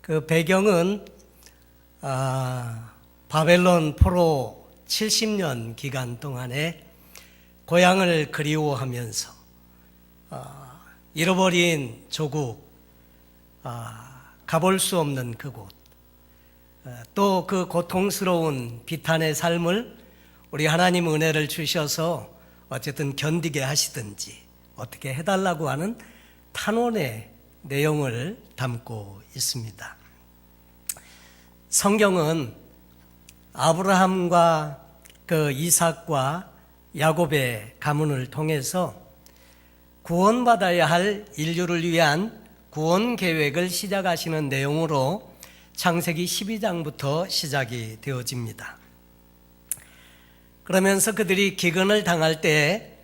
그 배경은 바벨론 포로 70년 기간 동안에 고향을 그리워하면서 잃어버린 조국, 가볼 수 없는 그곳, 또 그 고통스러운 비탄의 삶을 우리 하나님 은혜를 주셔서 어쨌든 견디게 하시든지 어떻게 해달라고 하는 탄원의 내용을 담고 있습니다. 성경은 아브라함과 그 이삭과 야곱의 가문을 통해서 구원받아야 할 인류를 위한 구원 계획을 시작하시는 내용으로 창세기 12장부터 시작이 되어집니다. 그러면서 그들이 기근을 당할 때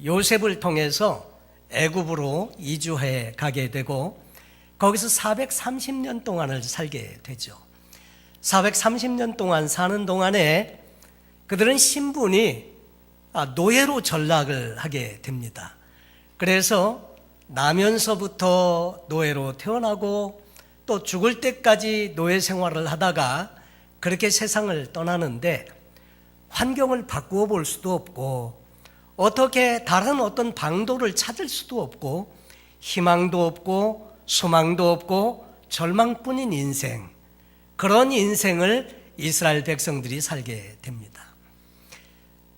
요셉을 통해서 애굽으로 이주해 가게 되고 거기서 430년 동안을 살게 되죠. 430년 동안 사는 동안에 그들은 신분이 노예로 전락을 하게 됩니다. 그래서 나면서부터 노예로 태어나고 또 죽을 때까지 노예 생활을 하다가 그렇게 세상을 떠나는데 환경을 바꾸어 볼 수도 없고 어떻게 다른 어떤 방도를 찾을 수도 없고 희망도 없고 소망도 없고 절망뿐인 인생, 그런 인생을 이스라엘 백성들이 살게 됩니다.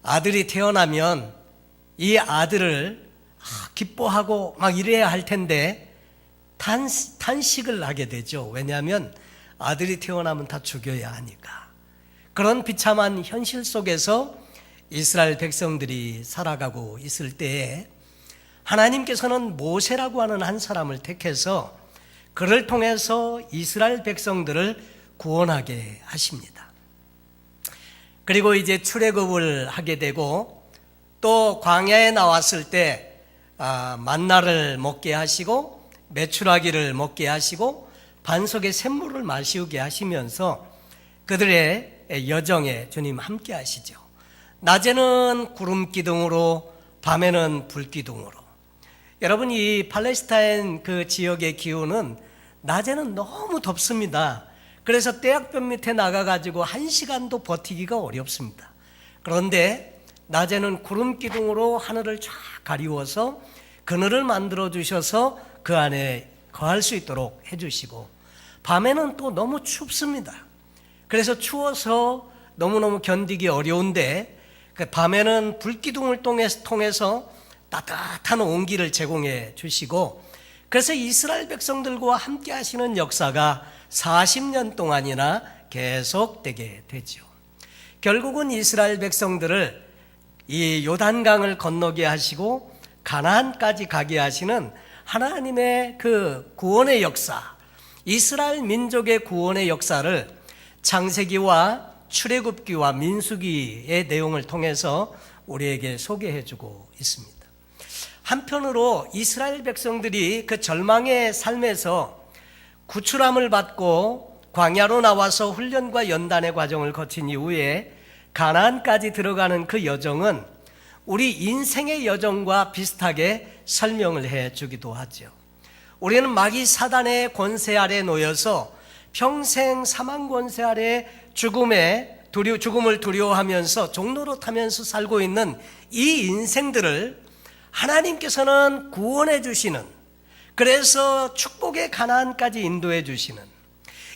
아들이 태어나면 이 아들을 기뻐하고 막 이래야 할 텐데 탄식을 하게 되죠. 왜냐하면 아들이 태어나면 다 죽여야 하니까. 그런 비참한 현실 속에서 이스라엘 백성들이 살아가고 있을 때에 하나님께서는 모세라고 하는 한 사람을 택해서 그를 통해서 이스라엘 백성들을 구원하게 하십니다. 그리고 이제 출애굽을 하게 되고 또 광야에 나왔을 때 만나를 먹게 하시고 메추라기를 먹게 하시고 반석의 샘물을 마시우게 하시면서 그들의 여정에 주님 함께 하시죠. 낮에는 구름 기둥으로 밤에는 불 기둥으로. 여러분, 이 팔레스타인 그 지역의 기후는 낮에는 너무 덥습니다. 그래서 떼약볕 밑에 나가가지고 1시간도 버티기가 어렵습니다. 그런데 낮에는 구름 기둥으로 하늘을 쫙 가리워서 그늘을 만들어 주셔서 그 안에 거할 수 있도록 해주시고 밤에는 또 너무 춥습니다. 그래서 추워서 너무너무 견디기 어려운데 밤에는 불기둥을 통해서 따뜻한 온기를 제공해 주시고 그래서 이스라엘 백성들과 함께 하시는 역사가 40년 동안이나 계속되게 되죠. 결국은 이스라엘 백성들을 이 요단강을 건너게 하시고 가나안까지 가게 하시는 하나님의 그 구원의 역사, 이스라엘 민족의 구원의 역사를 창세기와 출애굽기와 민수기의 내용을 통해서 우리에게 소개해주고 있습니다. 한편으로 이스라엘 백성들이 그 절망의 삶에서 구출함을 받고 광야로 나와서 훈련과 연단의 과정을 거친 이후에 가나안까지 들어가는 그 여정은 우리 인생의 여정과 비슷하게 설명을 해주기도 하죠. 우리는 마귀 사단의 권세 아래 놓여서 평생 사망 권세 아래 죽음을 두려워하면서 종로로 타면서 살고 있는 이 인생들을 하나님께서는 구원해 주시는, 그래서 축복의 가나안까지 인도해 주시는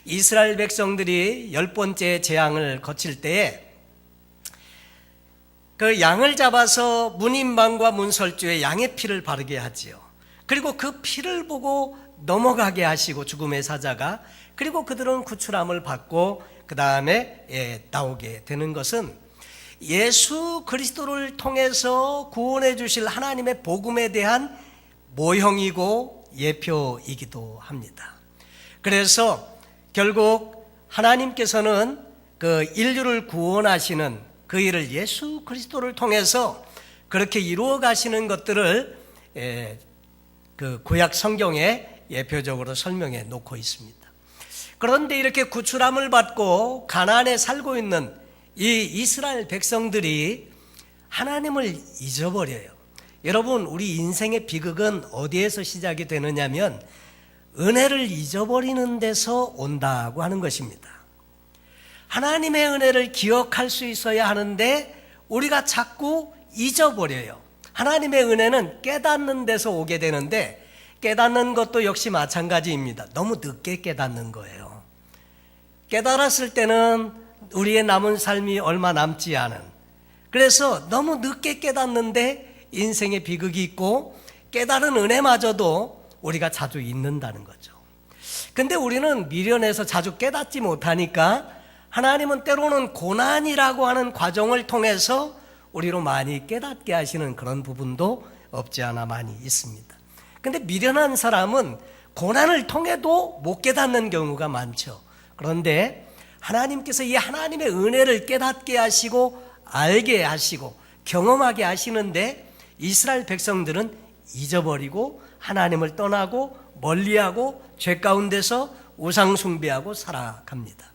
이스라엘 백성들이 10번째 재앙을 거칠 때에 그 양을 잡아서 문인방과 문설주에 양의 피를 바르게 하지요. 그리고 그 피를 보고 넘어가게 하시고 죽음의 사자가, 그리고 그들은 구출함을 받고 그 다음에 나오게 되는 것은 예수 그리스도를 통해서 구원해 주실 하나님의 복음에 대한 모형이고 예표이기도 합니다. 그래서 결국 하나님께서는 그 인류를 구원하시는 그 일을 예수 그리스도를 통해서 그렇게 이루어 가시는 것들을 그 구약 성경에 예표적으로 설명해 놓고 있습니다. 그런데 이렇게 구출함을 받고 가나안에 살고 있는 이 이스라엘 백성들이 하나님을 잊어버려요. 여러분, 우리 인생의 비극은 어디에서 시작이 되느냐면 은혜를 잊어버리는 데서 온다고 하는 것입니다. 하나님의 은혜를 기억할 수 있어야 하는데 우리가 자꾸 잊어버려요. 하나님의 은혜는 깨닫는 데서 오게 되는데 깨닫는 것도 역시 마찬가지입니다. 너무 늦게 깨닫는 거예요. 깨달았을 때는 우리의 남은 삶이 얼마 남지 않은, 그래서 너무 늦게 깨닫는데 인생의 비극이 있고 깨달은 은혜마저도 우리가 자주 잊는다는 거죠. 근데 우리는 미련해서 자주 깨닫지 못하니까 하나님은 때로는 고난이라고 하는 과정을 통해서 우리로 많이 깨닫게 하시는 그런 부분도 없지 않아 많이 있습니다. 근데 미련한 사람은 고난을 통해도 못 깨닫는 경우가 많죠. 그런데 하나님께서 이 하나님의 은혜를 깨닫게 하시고 알게 하시고 경험하게 하시는데 이스라엘 백성들은 잊어버리고 하나님을 떠나고 멀리하고 죄 가운데서 우상 숭배하고 살아갑니다.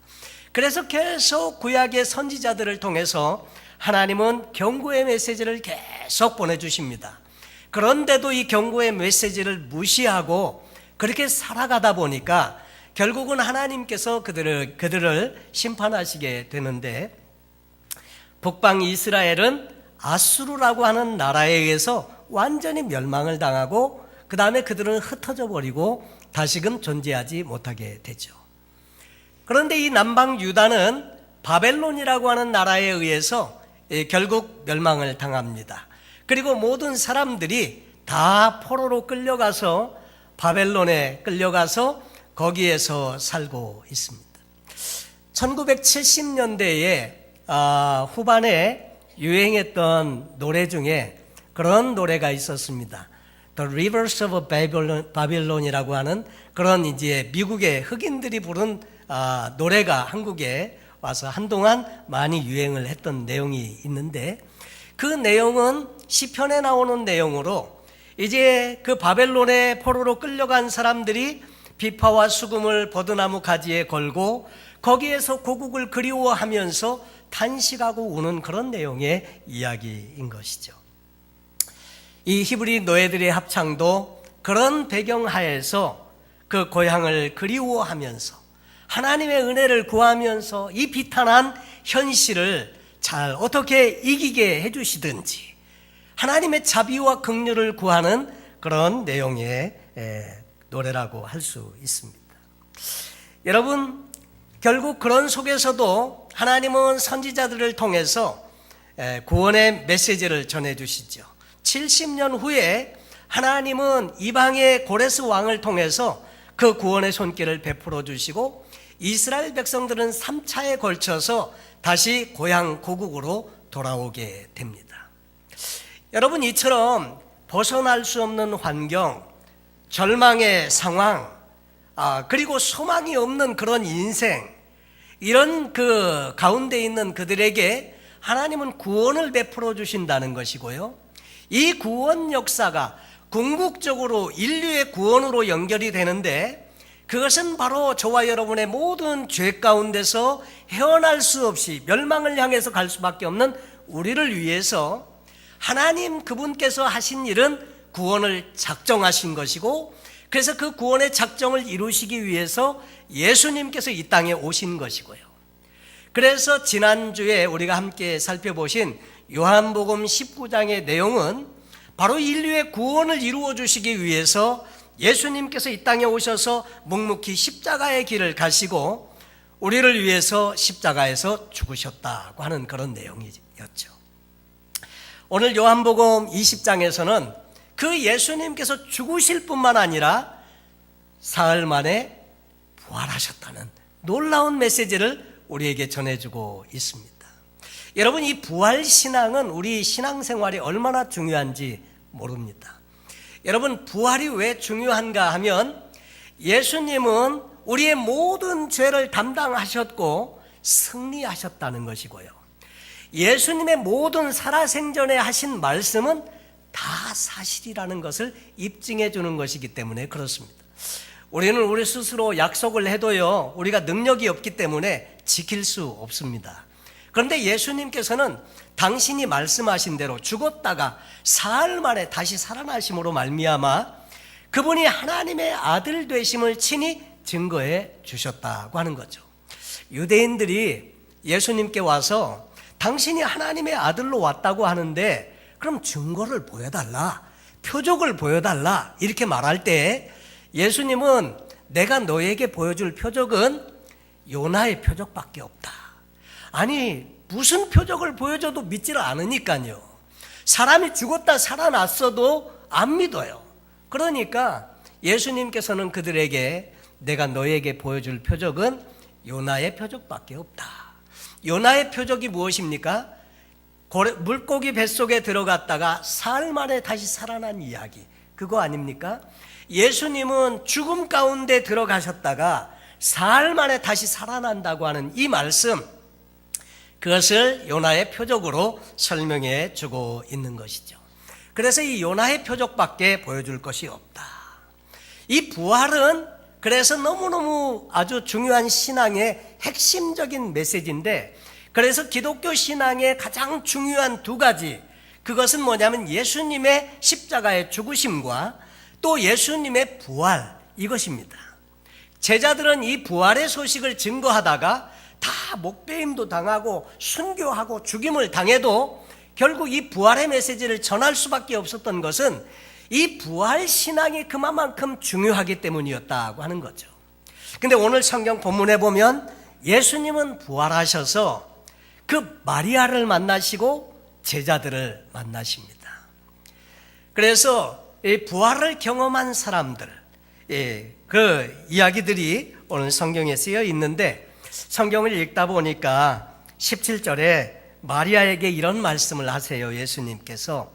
그래서 계속 구약의 선지자들을 통해서 하나님은 경고의 메시지를 계속 보내주십니다. 그런데도 이 경고의 메시지를 무시하고 그렇게 살아가다 보니까 결국은 하나님께서 그들을 심판하시게 되는데, 북방 이스라엘은 아수르라고 하는 나라에 의해서 완전히 멸망을 당하고 그 다음에 그들은 흩어져 버리고 다시금 존재하지 못하게 되죠. 그런데 이 남방 유다는 바벨론이라고 하는 나라에 의해서 결국 멸망을 당합니다. 그리고 모든 사람들이 다 포로로 끌려가서 바벨론에 끌려가서 거기에서 살고 있습니다. 1970년대에 후반에 유행했던 노래 중에 그런 노래가 있었습니다. The Rivers of Babylon이라고 하는 그런 이제 미국의 흑인들이 부른 노래가 한국에 와서 한동안 많이 유행을 했던 내용이 있는데, 그 내용은 시편에 나오는 내용으로 이제 그 바벨론의 포로로 끌려간 사람들이 비파와 수금을 버드나무 가지에 걸고 거기에서 고국을 그리워하면서 탄식하고 우는 그런 내용의 이야기인 것이죠. 이 히브리 노예들의 합창도 그런 배경하에서 그 고향을 그리워하면서 하나님의 은혜를 구하면서 이 비탄한 현실을 잘 어떻게 이기게 해주시든지 하나님의 자비와 긍휼을 구하는 그런 내용의 노래라고 할 수 있습니다. 여러분, 결국 그런 속에서도 하나님은 선지자들을 통해서 구원의 메시지를 전해주시죠. 70년 후에 하나님은 이방의 고레스 왕을 통해서 그 구원의 손길을 베풀어 주시고 이스라엘 백성들은 3차에 걸쳐서 다시 고향 고국으로 돌아오게 됩니다. 여러분, 이처럼 벗어날 수 없는 환경, 절망의 상황, 그리고 소망이 없는 그런 인생, 이런 그 가운데 있는 그들에게 하나님은 구원을 베풀어 주신다는 것이고요. 이 구원 역사가 궁극적으로 인류의 구원으로 연결이 되는데, 그것은 바로 저와 여러분의 모든 죄 가운데서 헤어날 수 없이 멸망을 향해서 갈 수밖에 없는 우리를 위해서 하나님 그분께서 하신 일은 구원을 작정하신 것이고, 그래서 그 구원의 작정을 이루시기 위해서 예수님께서 이 땅에 오신 것이고요. 그래서 지난주에 우리가 함께 살펴보신 요한복음 19장의 내용은 바로 인류의 구원을 이루어 주시기 위해서 예수님께서 이 땅에 오셔서 묵묵히 십자가의 길을 가시고 우리를 위해서 십자가에서 죽으셨다고 하는 그런 내용이었죠. 오늘 요한복음 20장에서는 그 예수님께서 죽으실 뿐만 아니라 사흘 만에 부활하셨다는 놀라운 메시지를 우리에게 전해주고 있습니다. 여러분, 이 부활신앙은 우리 신앙생활이 얼마나 중요한지 모릅니다. 여러분, 부활이 왜 중요한가 하면 예수님은 우리의 모든 죄를 담당하셨고 승리하셨다는 것이고요. 예수님의 모든 살아생전에 하신 말씀은 다 사실이라는 것을 입증해 주는 것이기 때문에 그렇습니다. 우리는 우리 스스로 약속을 해도요, 우리가 능력이 없기 때문에 지킬 수 없습니다. 그런데 예수님께서는 당신이 말씀하신 대로 죽었다가 사흘 만에 다시 살아나심으로 말미암아 그분이 하나님의 아들 되심을 친히 증거해 주셨다고 하는 거죠. 유대인들이 예수님께 와서 당신이 하나님의 아들로 왔다고 하는데 그럼 증거를 보여달라, 표적을 보여달라 이렇게 말할 때 예수님은 내가 너에게 보여줄 표적은 요나의 표적밖에 없다. 아니 무슨 표적을 보여줘도 믿지를 않으니까요. 사람이 죽었다 살아났어도 안 믿어요. 그러니까 예수님께서는 그들에게 내가 너에게 보여줄 표적은 요나의 표적밖에 없다. 요나의 표적이 무엇입니까? 물고기 뱃속에 들어갔다가 사흘 만에 다시 살아난 이야기, 그거 아닙니까? 예수님은 죽음 가운데 들어가셨다가 사흘 만에 다시 살아난다고 하는 이 말씀, 그것을 요나의 표적으로 설명해 주고 있는 것이죠. 그래서 이 요나의 표적밖에 보여줄 것이 없다. 이 부활은 그래서 너무너무 아주 중요한 신앙의 핵심적인 메시지인데, 그래서 기독교 신앙의 가장 중요한 두 가지, 그것은 뭐냐면 예수님의 십자가의 죽으심과 또 예수님의 부활, 이것입니다. 제자들은 이 부활의 소식을 증거하다가 다 목배임도 당하고 순교하고 죽임을 당해도 결국 이 부활의 메시지를 전할 수밖에 없었던 것은 이 부활 신앙이 그만큼 중요하기 때문이었다고 하는 거죠. 근데 오늘 성경 본문에 보면 예수님은 부활하셔서 그 마리아를 만나시고 제자들을 만나십니다. 그래서 이 부활을 경험한 사람들, 그 이야기들이 오늘 성경에 쓰여 있는데, 성경을 읽다 보니까 17절에 마리아에게 이런 말씀을 하세요. 예수님께서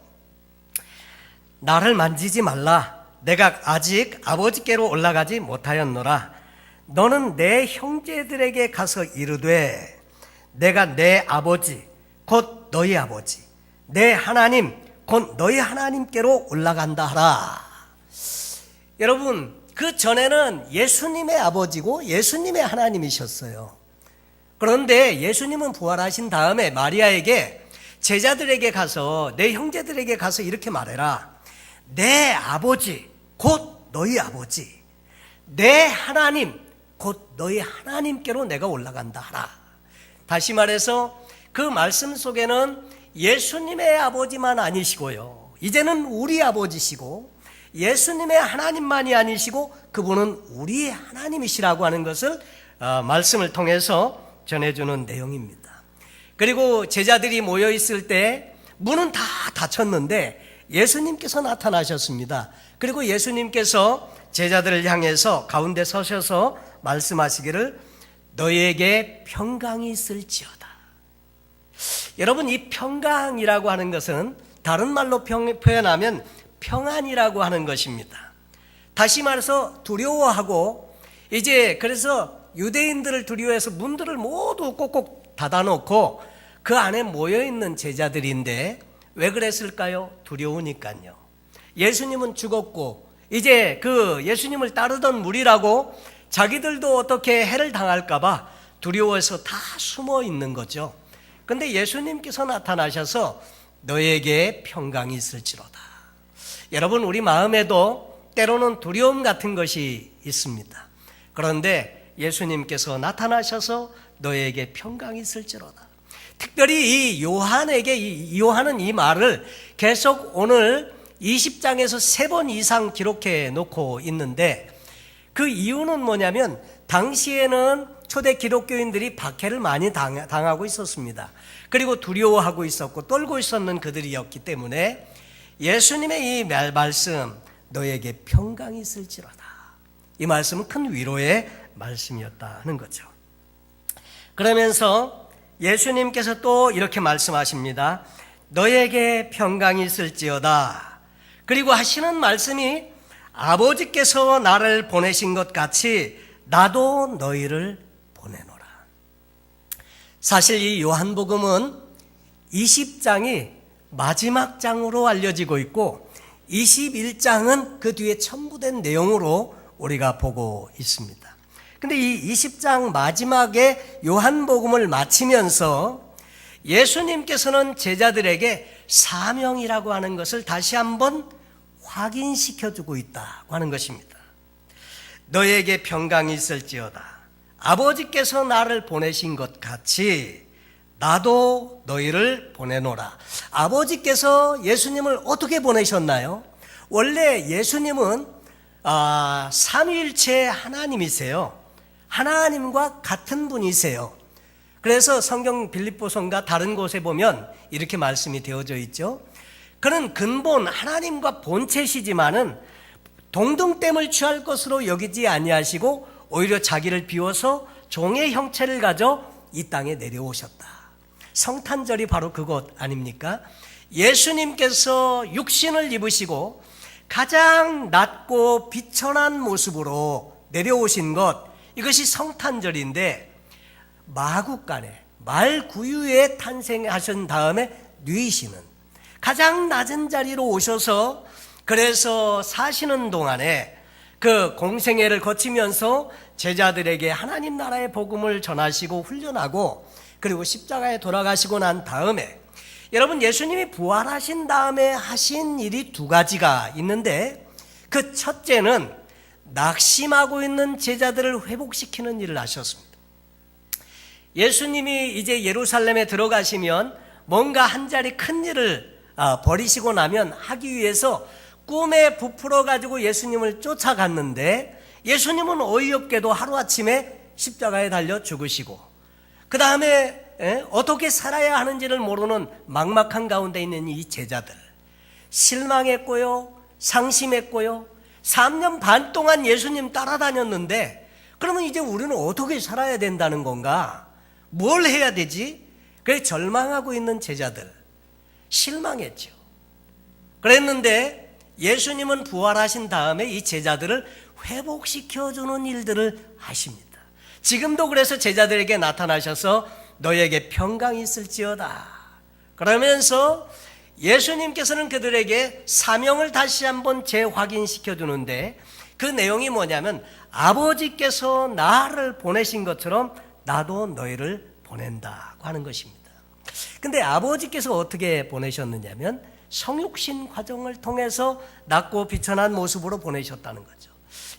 나를 만지지 말라. 내가 아직 아버지께로 올라가지 못하였노라. 너는 내 형제들에게 가서 이르되 내가 내 아버지 곧 너희 아버지, 내 하나님 곧 너희 하나님께로 올라간다 하라. 여러분, 그 전에는 예수님의 아버지고 예수님의 하나님이셨어요. 그런데 예수님은 부활하신 다음에 마리아에게, 제자들에게 가서, 내 형제들에게 가서 이렇게 말해라. 내 아버지 곧 너희 아버지, 내 하나님 곧 너희 하나님께로 내가 올라간다 하라. 다시 말해서 그 말씀 속에는 예수님의 아버지만 아니시고요, 이제는 우리 아버지시고 예수님의 하나님만이 아니시고 그분은 우리의 하나님이시라고 하는 것을 말씀을 통해서 전해주는 내용입니다. 그리고 제자들이 모여 있을 때 문은 다 닫혔는데 예수님께서 나타나셨습니다. 그리고 예수님께서 제자들을 향해서 가운데 서셔서 말씀하시기를 너희에게 평강이 있을지어다. 여러분, 이 평강이라고 하는 것은 다른 말로 표현하면 평안이라고 하는 것입니다. 다시 말해서 두려워하고, 이제 그래서 유대인들을 두려워해서 문들을 모두 꼭꼭 닫아놓고 그 안에 모여있는 제자들인데 왜 그랬을까요? 두려우니까요. 예수님은 죽었고 이제 그 예수님을 따르던 무리라고 자기들도 어떻게 해를 당할까봐 두려워해서 다 숨어 있는 거죠. 근데 예수님께서 나타나셔서 너에게 평강이 있을지로다. 여러분, 우리 마음에도 때로는 두려움 같은 것이 있습니다. 그런데 예수님께서 나타나셔서 너에게 평강이 있을지로다. 특별히 이 요한은 이 말을 계속 오늘 20장에서 3번 이상 기록해 놓고 있는데, 그 이유는 뭐냐면 당시에는 초대 기독교인들이 박해를 많이 당하고 있었습니다. 그리고 두려워하고 있었고 떨고 있었는 그들이었기 때문에 예수님의 이 말씀, 너에게 평강이 있을지로다, 이 말씀은 큰 위로의 말씀이었다는 거죠. 그러면서 예수님께서 또 이렇게 말씀하십니다. 너에게 평강이 있을지어다. 그리고 하시는 말씀이 아버지께서 나를 보내신 것 같이 나도 너희를 보내노라. 사실 이 요한복음은 20장이 마지막 장으로 알려지고 있고 21장은 그 뒤에 첨부된 내용으로 우리가 보고 있습니다. 근데 이 20장 마지막에 요한복음을 마치면서 예수님께서는 제자들에게 사명이라고 하는 것을 다시 한번 확인시켜주고 있다고 하는 것입니다. 너에게 평강이 있을지어다. 아버지께서 나를 보내신 것 같이 나도 너희를 보내노라. 아버지께서 예수님을 어떻게 보내셨나요? 원래 예수님은 삼위일체 하나님이세요. 하나님과 같은 분이세요. 그래서 성경 빌립보서인가 다른 곳에 보면 이렇게 말씀이 되어져 있죠. 그는 근본 하나님과 본체시지만은 동등됨을 취할 것으로 여기지 아니하시고 오히려 자기를 비워서 종의 형체를 가져 이 땅에 내려오셨다. 성탄절이 바로 그것 아닙니까? 예수님께서 육신을 입으시고 가장 낮고 비천한 모습으로 내려오신 것, 이것이 성탄절인데 마국간에 말구유에 탄생하신 다음에 누이시는 가장 낮은 자리로 오셔서 그래서 사시는 동안에 그 공생애를 거치면서 제자들에게 하나님 나라의 복음을 전하시고 훈련하고 그리고 십자가에 돌아가시고 난 다음에 여러분 예수님이 부활하신 다음에 하신 일이 두 가지가 있는데 그 첫째는 낙심하고 있는 제자들을 회복시키는 일을 하셨습니다. 예수님이 이제 예루살렘에 들어가시면 뭔가 한 자리 큰 일을 버리시고 나면 하기 위해서 꿈에 부풀어 가지고 예수님을 쫓아갔는데 예수님은 어이없게도 하루아침에 십자가에 달려 죽으시고 그 다음에 어떻게 살아야 하는지를 모르는 막막한 가운데 있는 이 제자들 실망했고요, 상심했고요. 3년 반 동안 예수님 따라다녔는데 그러면 이제 우리는 어떻게 살아야 된다는 건가? 뭘 해야 되지? 그래 절망하고 있는 제자들 실망했죠. 그랬는데 예수님은 부활하신 다음에 이 제자들을 회복시켜주는 일들을 하십니다. 지금도 그래서 제자들에게 나타나셔서 너에게 평강이 있을지어다 그러면서 예수님께서는 그들에게 사명을 다시 한번 재확인시켜 주는데 그 내용이 뭐냐면 아버지께서 나를 보내신 것처럼 나도 너희를 보낸다고 하는 것입니다. 근데 아버지께서 어떻게 보내셨느냐면 성육신 과정을 통해서 낮고 비천한 모습으로 보내셨다는 거죠.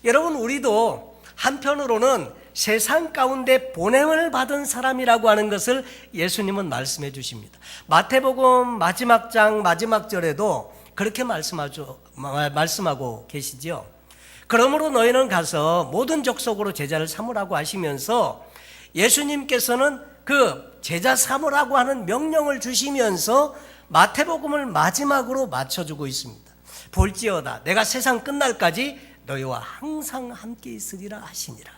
여러분 우리도 한편으로는 세상 가운데 보냄을 받은 사람이라고 하는 것을 예수님은 말씀해 주십니다. 마태복음 마지막 장 마지막 절에도 그렇게 말씀하고 계시죠. 그러므로 너희는 가서 모든 족속으로 제자를 삼으라고 하시면서 예수님께서는 그 제자 삼으라고 하는 명령을 주시면서 마태복음을 마지막으로 맞춰주고 있습니다. 볼지어다 내가 세상 끝날까지 너희와 항상 함께 있으리라 하시니라.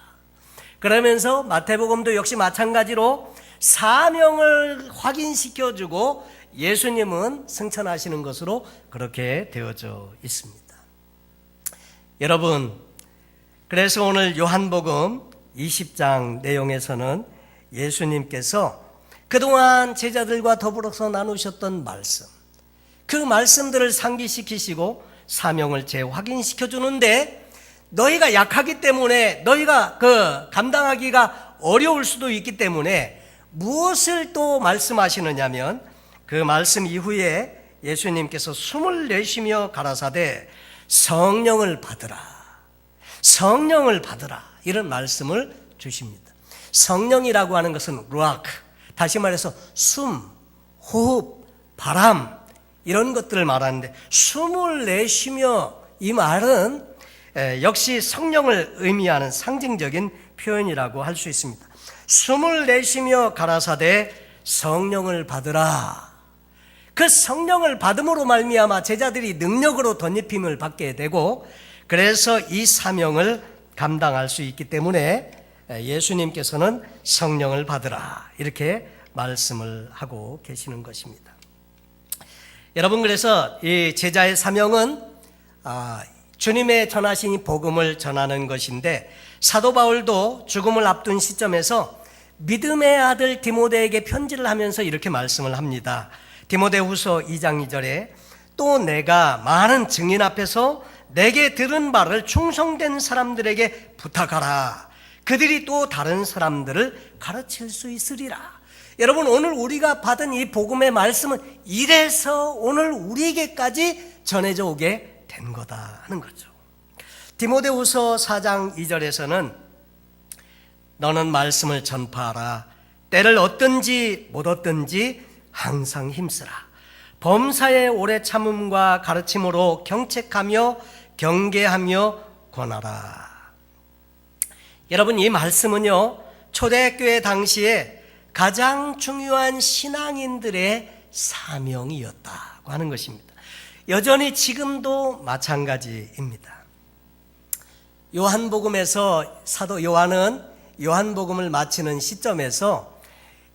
그러면서 마태복음도 역시 마찬가지로 사명을 확인시켜주고 예수님은 승천하시는 것으로 그렇게 되어져 있습니다. 여러분 그래서 오늘 요한복음 20장 내용에서는 예수님께서 그동안 제자들과 더불어서 나누셨던 말씀 그 말씀들을 상기시키시고 사명을 재확인시켜 주는데 너희가 약하기 때문에 너희가 감당하기가 어려울 수도 있기 때문에 무엇을 또 말씀하시느냐면 그 말씀 이후에 예수님께서 숨을 내쉬며 가라사대 성령을 받으라 이런 말씀을 주십니다. 성령이라고 하는 것은 루아크 다시 말해서 숨, 호흡, 바람 이런 것들을 말하는데 숨을 내쉬며 이 말은 역시 성령을 의미하는 상징적인 표현이라고 할 수 있습니다. 숨을 내쉬며 가라사대 성령을 받으라. 그 성령을 받음으로 말미암아 제자들이 능력으로 덧입힘을 받게 되고 그래서 이 사명을 감당할 수 있기 때문에 예수님께서는 성령을 받으라 이렇게 말씀을 하고 계시는 것입니다. 여러분 그래서 이 제자의 사명은 주님의 전하신 이 복음을 전하는 것인데 사도 바울도 죽음을 앞둔 시점에서 믿음의 아들 디모데에게 편지를 하면서 이렇게 말씀을 합니다. 디모데후서 2장 2절에 또 내가 많은 증인 앞에서 내게 들은 바를 충성된 사람들에게 부탁하라. 그들이 또 다른 사람들을 가르칠 수 있으리라. 여러분 오늘 우리가 받은 이 복음의 말씀은 이래서 오늘 우리에게까지 전해져 오게 된 거다 하는 거죠. 디모데후서 4장 2절에서는 너는 말씀을 전파하라. 때를 얻든지 못 얻든지 항상 힘쓰라. 범사에 오래 참음과 가르침으로 경책하며 경계하며 권하라. 여러분, 이 말씀은요, 초대교회 당시에 가장 중요한 신앙인들의 사명이었다고 하는 것입니다. 여전히 지금도 마찬가지입니다. 요한복음에서 사도 요한은 요한복음을 마치는 시점에서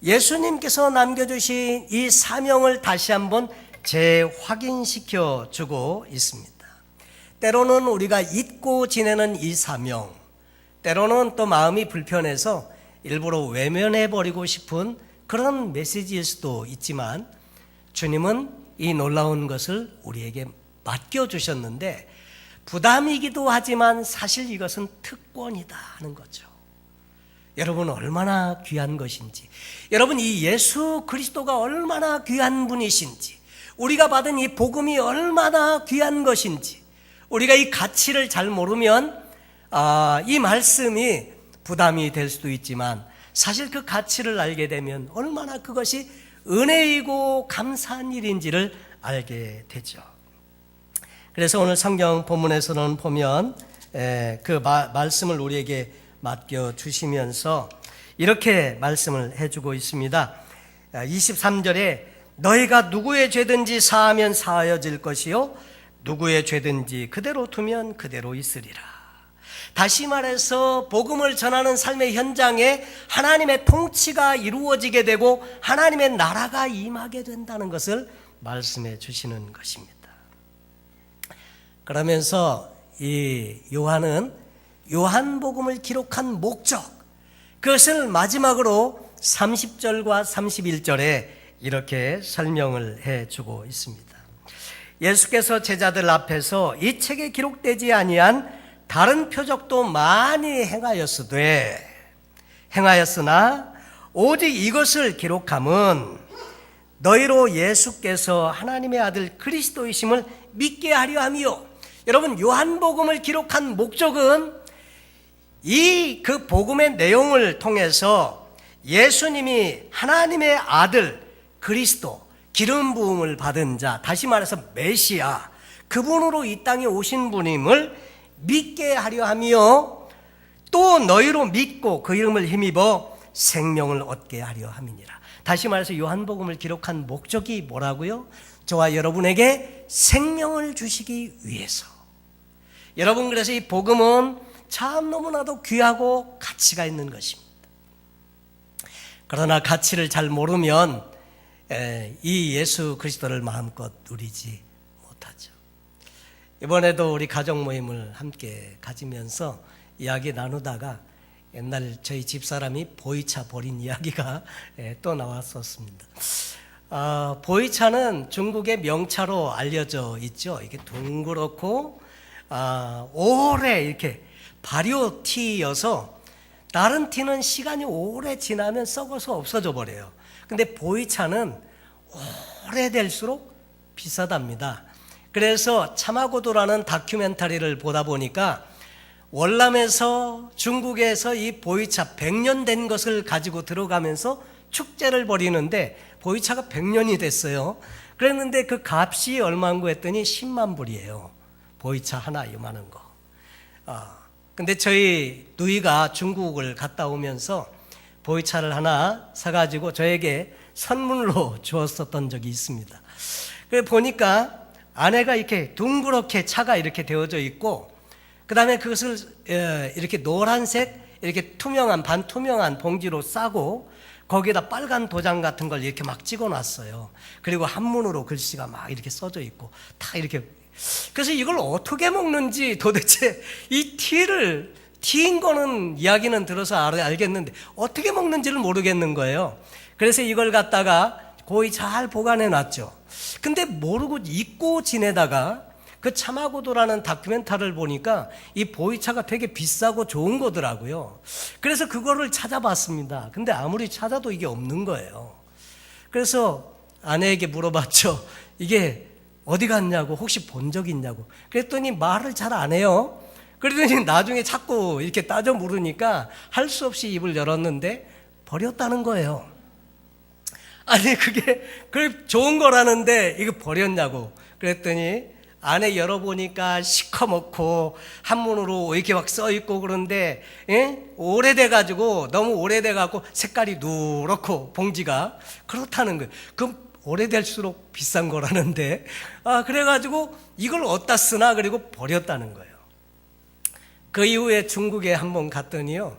예수님께서 남겨주신 이 사명을 다시 한번 재확인시켜 주고 있습니다. 때로는 우리가 잊고 지내는 이 사명, 때로는 또 마음이 불편해서 일부러 외면해버리고 싶은 그런 메시지일 수도 있지만, 주님은 이 놀라운 것을 우리에게 맡겨주셨는데 부담이기도 하지만 사실 이것은 특권이다 하는 거죠. 여러분, 얼마나 귀한 것인지, 여러분, 이 예수 그리스도가 얼마나 귀한 분이신지, 우리가 받은 이 복음이 얼마나 귀한 것인지, 우리가 이 가치를 잘 모르면 이 말씀이 부담이 될 수도 있지만, 사실 그 가치를 알게 되면 얼마나 그것이 은혜이고 감사한 일인지를 알게 되죠. 그래서 오늘 성경 본문에서는 보면 그 말씀을 우리에게 맡겨주시면서 이렇게 말씀을 해주고 있습니다. 23절에 너희가 누구의 죄든지 사하면 사하여질 것이요 누구의 죄든지 그대로 두면 그대로 있으리라. 다시 말해서 복음을 전하는 삶의 현장에 하나님의 통치가 이루어지게 되고 하나님의 나라가 임하게 된다는 것을 말씀해 주시는 것입니다. 그러면서 이 요한은 요한복음을 기록한 목적, 그것을 마지막으로 30절과 31절에 이렇게 설명을 해주고 있습니다. 예수께서 제자들 앞에서 이 책에 기록되지 아니한 다른 표적도 많이 행하였으나 오직 이것을 기록함은 너희로 예수께서 하나님의 아들 그리스도이심을 믿게 하려 함이요. 여러분, 요한복음을 기록한 목적은 그 복음의 내용을 통해서 예수님이 하나님의 아들 그리스도, 기름 부음을 받은 자, 다시 말해서 메시아, 그분으로 이 땅에 오신 분임을 믿게 하려 하며 또 너희로 믿고 그 이름을 힘입어 생명을 얻게 하려 함이니라. 다시 말해서 요한복음을 기록한 목적이 뭐라고요? 저와 여러분에게 생명을 주시기 위해서. 여러분, 그래서 이 복음은 참 너무나도 귀하고 가치가 있는 것입니다. 그러나 가치를 잘 모르면 이 예수 그리스도를 마음껏 누리지 못하죠. 이번에도 우리 가족 모임을 함께 가지면서 이야기 나누다가 옛날 저희 집사람이 보이차 버린 이야기가 또 나왔었습니다. 보이차는 중국의 명차로 알려져 있죠. 이게 둥그렇고 오래 이렇게 발효 티여서 다른 티는 시간이 오래 지나면 썩어서 없어져 버려요. 근데 보이차는 오래될수록 비싸답니다. 그래서 차마고도라는 다큐멘터리를 보다 보니까 월남에서 중국에서 이 보이차 100년 된 것을 가지고 들어가면서 축제를 벌이는데 보이차가 100년이 됐어요. 그랬는데 그 값이 얼마인고 했더니 10만 불이에요. 보이차 하나 요만한 거. 근데 저희 누이가 중국을 갔다 오면서 보이차를 하나 사가지고 저에게 선물로 주었었던 적이 있습니다. 그래 보니까 안에가 이렇게 둥그렇게 차가 이렇게 되어져 있고, 그 다음에 그것을 이렇게 노란색, 이렇게 투명한, 반투명한 봉지로 싸고, 거기에다 빨간 도장 같은 걸 이렇게 막 찍어 놨어요. 그리고 한문으로 글씨가 막 이렇게 써져 있고, 다 이렇게. 그래서 이걸 어떻게 먹는지 도대체 이 티인 거는 이야기는 들어서 알겠는데, 어떻게 먹는지를 모르겠는 거예요. 그래서 이걸 갖다가 거의 잘 보관해 놨죠. 근데 모르고 잊고 지내다가 그 차마고도라는 다큐멘터리를 보니까 이 보이차가 되게 비싸고 좋은 거더라고요. 그래서 그거를 찾아봤습니다. 근데 아무리 찾아도 이게 없는 거예요. 그래서 아내에게 물어봤죠. 이게 어디 갔냐고, 혹시 본 적 있냐고. 그랬더니 말을 잘 안 해요. 그러더니 나중에 자꾸 이렇게 따져 물으니까 할 수 없이 입을 열었는데 버렸다는 거예요. 아니, 그게 좋은 거라는데 이거 버렸냐고. 그랬더니 안에 열어보니까 시커멓고 한문으로 이렇게 막 써있고 그런데, 오래돼가지고, 너무 오래돼가지고 색깔이 누렇고 봉지가 그렇다는 거예요. 그럼 오래될수록 비싼 거라는데, 그래가지고 이걸 어디다 쓰나, 그리고 버렸다는 거예요. 그 이후에 중국에 한번 갔더니요,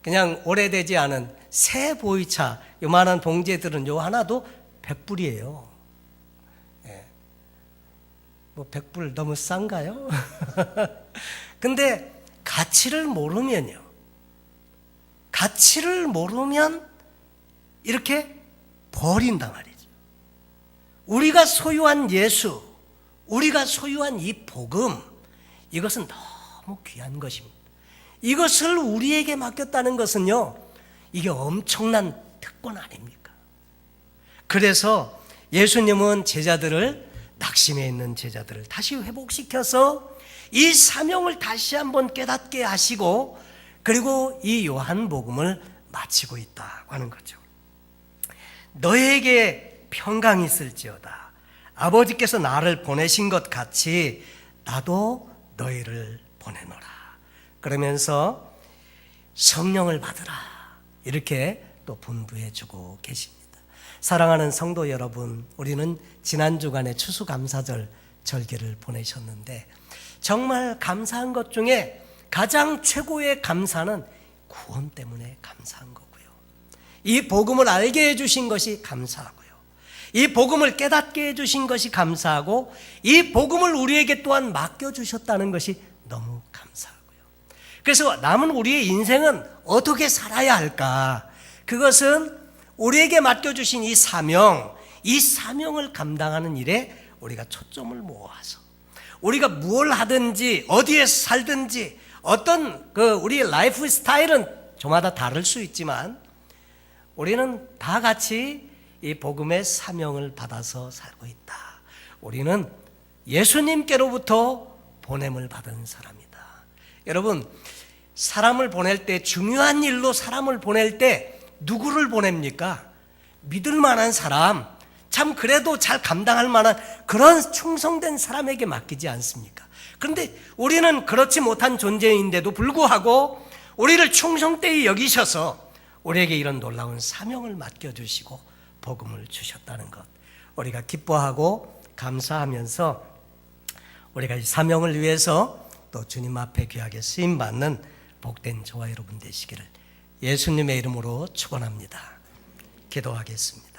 그냥 오래되지 않은 새 보이차 요만한 봉지들은 요 하나도 100불이에요. 뭐 100불 너무 싼가요? 근데 가치를 모르면요, 가치를 모르면 이렇게 버린단 말이죠. 우리가 소유한 예수, 우리가 소유한 이 복음, 이것은 너무 귀한 것입니다. 이것을 우리에게 맡겼다는 것은요, 이게 엄청난 특권 아닙니까? 그래서 예수님은 제자들을, 낙심해 있는 제자들을 다시 회복시켜서 이 사명을 다시 한번 깨닫게 하시고, 그리고 이 요한복음을 마치고 있다고 하는 거죠. 너에게 평강이 있을지어다. 아버지께서 나를 보내신 것 같이 나도 너희를 보내노라. 그러면서 성령을 받으라, 이렇게 또 분부해 주고 계십니다. 사랑하는 성도 여러분, 우리는 지난 주간에 추수감사절 절기를 보내셨는데 정말 감사한 것 중에 가장 최고의 감사는 구원 때문에 감사한 거고요, 이 복음을 알게 해주신 것이 감사하고요, 이 복음을 깨닫게 해주신 것이 감사하고, 이 복음을 우리에게 또한 맡겨주셨다는 것이 너무 감사하고요. 그래서 남은 우리의 인생은 어떻게 살아야 할까? 그것은 우리에게 맡겨주신 이 사명을 감당하는 일에 우리가 초점을 모아서 우리가 무엇을 하든지 어디에서 살든지 어떤 우리의 라이프 스타일은 저마다 다를 수 있지만 우리는 다 같이 이 복음의 사명을 받아서 살고 있다. 우리는 예수님께로부터 보냄을 받은 사람이다. 여러분, 사람을 보낼 때, 중요한 일로 사람을 보낼 때 누구를 보냅니까? 믿을 만한 사람, 참 그래도 잘 감당할 만한 그런 충성된 사람에게 맡기지 않습니까? 그런데 우리는 그렇지 못한 존재인데도 불구하고 우리를 충성되이 여기셔서 우리에게 이런 놀라운 사명을 맡겨주시고 복음을 주셨다는 것, 우리가 기뻐하고 감사하면서 우리가 이 사명을 위해서 또 주님 앞에 귀하게 쓰임받는 복된 저와 여러분 되시기를 예수님의 이름으로 축원합니다. 기도하겠습니다.